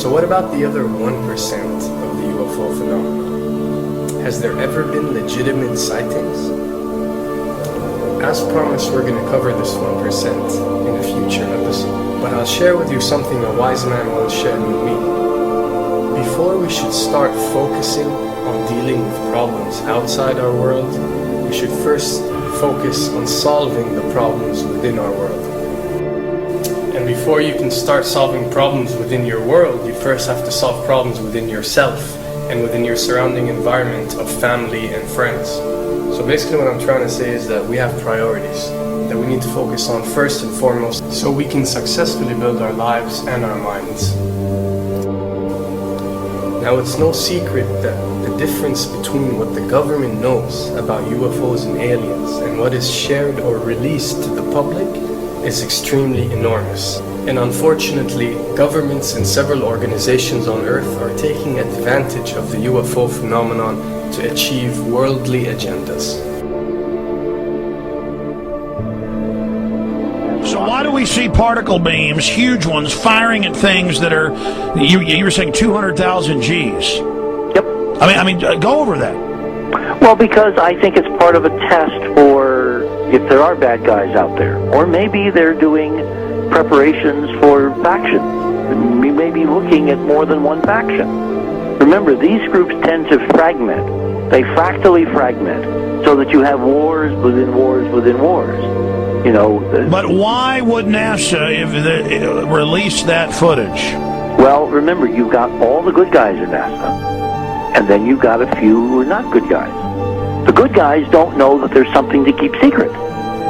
So what about the other 1% of the UFO phenomenon? Has there ever been legitimate sightings? As promised, we're going to cover this 1% in a future episode. But I'll share with you something a wise man once shared with me. Before we should start focusing on dealing with problems outside our world, we should first focus on solving the problems within our world. And before you can start solving problems within your world, you first have to solve problems within yourself and within your surrounding environment of family and friends. So basically what I'm trying to say is that we have priorities that we need to focus on first and foremost so we can successfully build our lives and our minds. Now, it's no secret that the difference between what the government knows about UFOs and aliens and what is shared or released to the public is extremely enormous. And unfortunately, governments and several organizations on Earth are taking advantage of the UFO phenomenon to achieve worldly agendas. So why do we see particle beams, huge ones, firing at things that are, you were saying 200,000 Gs? Yep. I mean, go over that. Well, because I think it's part of a test for if there are bad guys out there. Or maybe they're doing preparations for faction. We may be looking at more than one faction. Remember, these groups tend to fragment. They fractally fragment so that you have wars within wars within wars. You know. But why would NASA release that footage? Well, remember, you've got all the good guys in NASA. And then you've got a few who are not good guys. The good guys don't know that there's something to keep secret.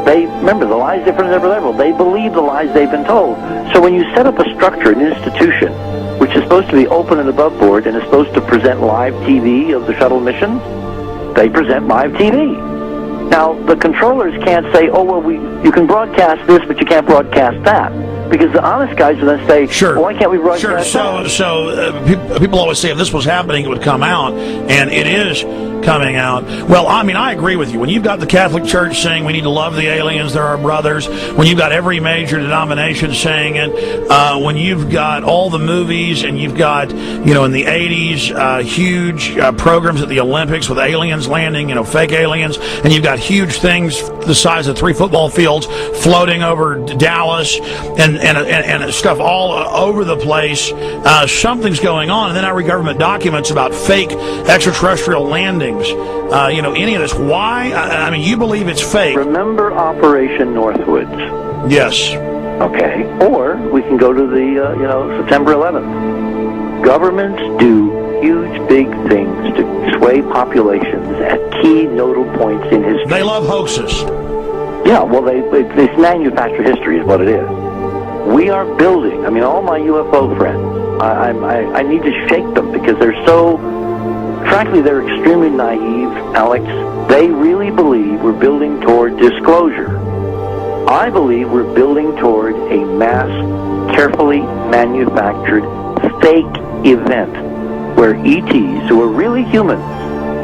Remember, the lie's different at every level. They believe the lies they've been told. So when you set up a structure, an institution, which is supposed to be open and above board and is supposed to present live TV of the shuttle missions, they present live TV. Now, the controllers can't say, oh, well, you can broadcast this, but you can't broadcast that. Because the honest guys will then say, sure. Well, why can't we broadcast that? So people always say if this was happening, it would come out, and it is coming out. Well, I mean, I agree with you. When you've got the Catholic Church saying we need to love the aliens, they're our brothers, when you've got every major denomination saying it, when you've got all the movies, and you've got, in the 80s, huge programs at the Olympics with aliens landing, fake aliens, and you've got huge things the size of 3 football fields floating over Dallas, and stuff all over the place. Something's going on, and then I read government documents about fake extraterrestrial landings. Any of this. Why? I mean, you believe it's fake. Remember Operation Northwoods? Yes. Okay. Or we can go to the, September 11th. Governments do huge, big things to sway populations at key nodal points in history. They love hoaxes. Yeah, well, they manufacture history is what it is. We are building, all my UFO friends, I need to shake them because they're so, frankly, they're extremely naive, Alex. They really believe we're building toward disclosure. I believe we're building toward a mass, carefully manufactured, fake event where ETs, who are really humans,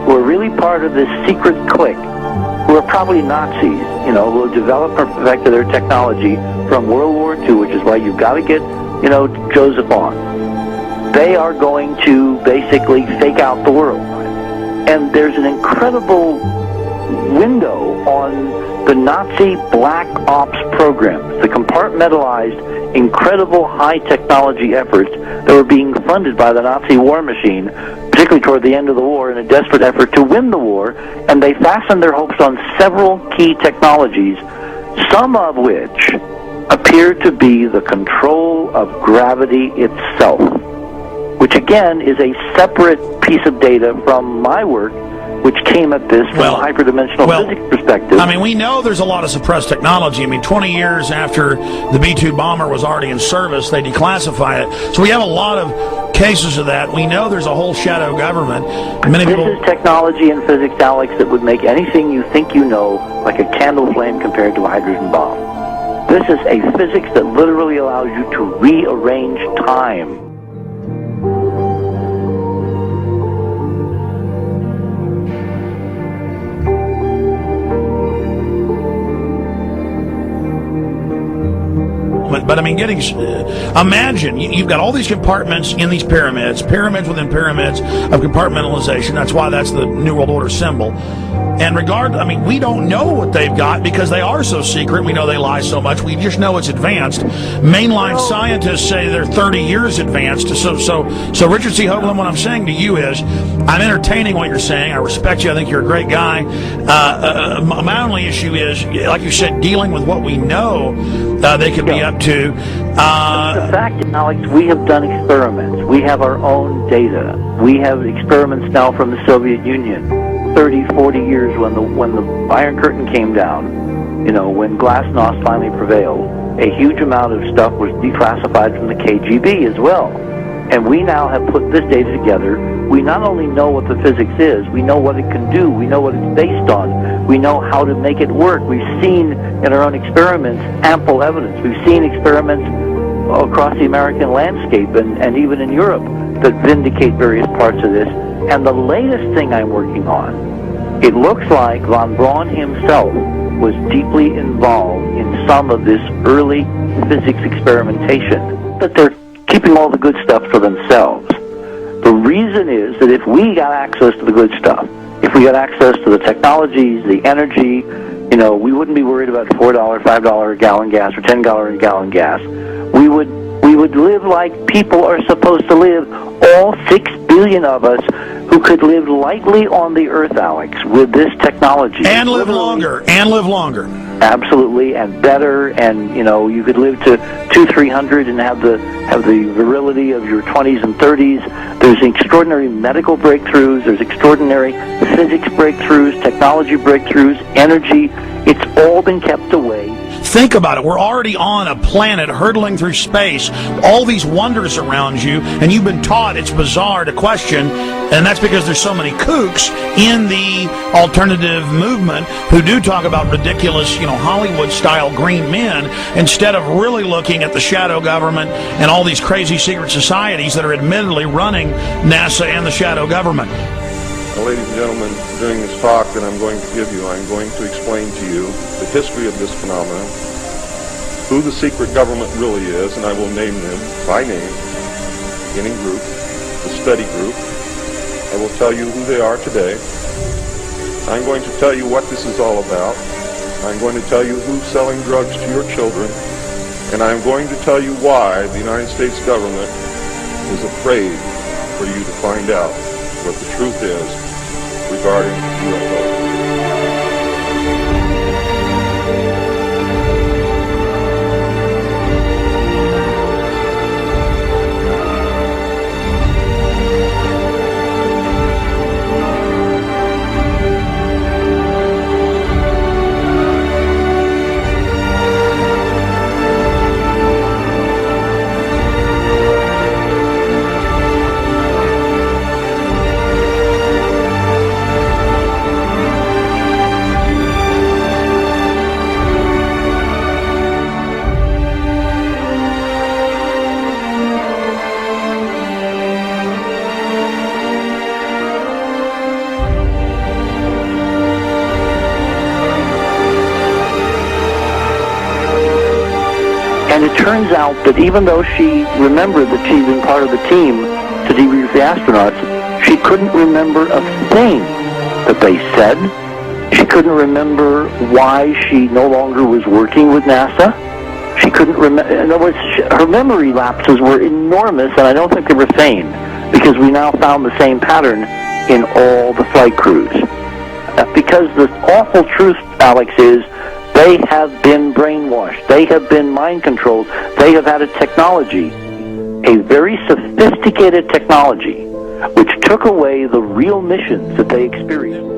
who are really part of this secret clique, who are probably Nazis, who have developed or perfected their technology from World War II, which is why you've got to get, Joseph on. They are going to basically fake out the world. And there's an incredible window on the Nazi black ops programs, the compartmentalized, incredible high technology efforts that were being funded by the Nazi war machine, particularly toward the end of the war, in a desperate effort to win the war, and they fastened their hopes on several key technologies, some of which appear to be the control of gravity itself, which again is a separate piece of data from my work, which came at this from a hyperdimensional physics perspective. We know there's a lot of suppressed technology. 20 years after the B-2 bomber was already in service, they declassify it. So we have a lot of cases of that. We know there's a whole shadow government. This is technology in physics, Alex, that would make anything you think you know like a candle flame compared to a hydrogen bomb. This is a physics that literally allows you to rearrange time. But I mean, imagine you've got all these compartments in these pyramids within pyramids of compartmentalization. That's why that's the New World Order symbol. And we don't know what they've got because they are so secret. We know they lie so much. We just know it's advanced. Mainline scientists say they're 30 years advanced. So Richard C. Hoagland, what I'm saying to you is, I'm entertaining what you're saying. I respect you. I think you're a great guy. My only issue is, like you said, dealing with what we know they could be up to. The fact, Alex, we have done experiments. We have our own data. We have experiments now from the Soviet Union. 30, 40 years when the Iron Curtain came down, when Glasnost finally prevailed, a huge amount of stuff was declassified from the KGB as well. And we now have put this data together. We not only know what the physics is, we know what it can do, we know what it's based on, we know how to make it work. We've seen in our own experiments ample evidence. We've seen experiments across the American landscape and even in Europe that vindicate various parts of this. And the latest thing I'm working on, it looks like von Braun himself was deeply involved in some of this early physics experimentation, but they're keeping all the good stuff for themselves. The reason is that if we got access to the good stuff, if we got access to the technologies, the energy, we wouldn't be worried about $4, $5 a gallon gas or $10 a gallon gas. We would live like people are supposed to live, all 6 billion of us who could live lightly on the earth, Alex, with this technology. And live longer. Absolutely, and better, and you could live to 200-300 and have the virility of your 20s and 30s. There's extraordinary medical breakthroughs, there's extraordinary physics breakthroughs, technology breakthroughs, energy. It's all been kept away. Think about it. We're already on a planet hurtling through space, all these wonders around you, and you've been taught it's bizarre to question, and that's because there's so many kooks in the alternative movement who do talk about ridiculous, Hollywood-style green men, instead of really looking at the shadow government and all these crazy secret societies that are admittedly running NASA and the shadow government. Now, ladies and gentlemen, during this talk that I'm going to give you, I'm going to explain to you the history of this phenomenon, who the secret government really is, and I will name them by name, beginning group, the study group. I will tell you who they are today. I'm going to tell you what this is all about. I'm going to tell you who's selling drugs to your children, and I'm going to tell you why the United States government is afraid for you to find out what the truth is regarding UFOs. And it turns out that even though she remembered that she'd been part of the team to debrief the astronauts, she couldn't remember a thing that they said. She couldn't remember why she no longer was working with NASA. She couldn't remember. In other words, her memory lapses were enormous, and I don't think they were feigned, because we now found the same pattern in all the flight crews. Because the awful truth, Alex, is they have been brainwashed. They have been mind controlled. They have had a technology, a very sophisticated technology, which took away the real missions that they experienced.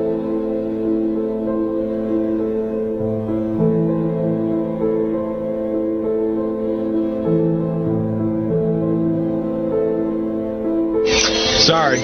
Sorry.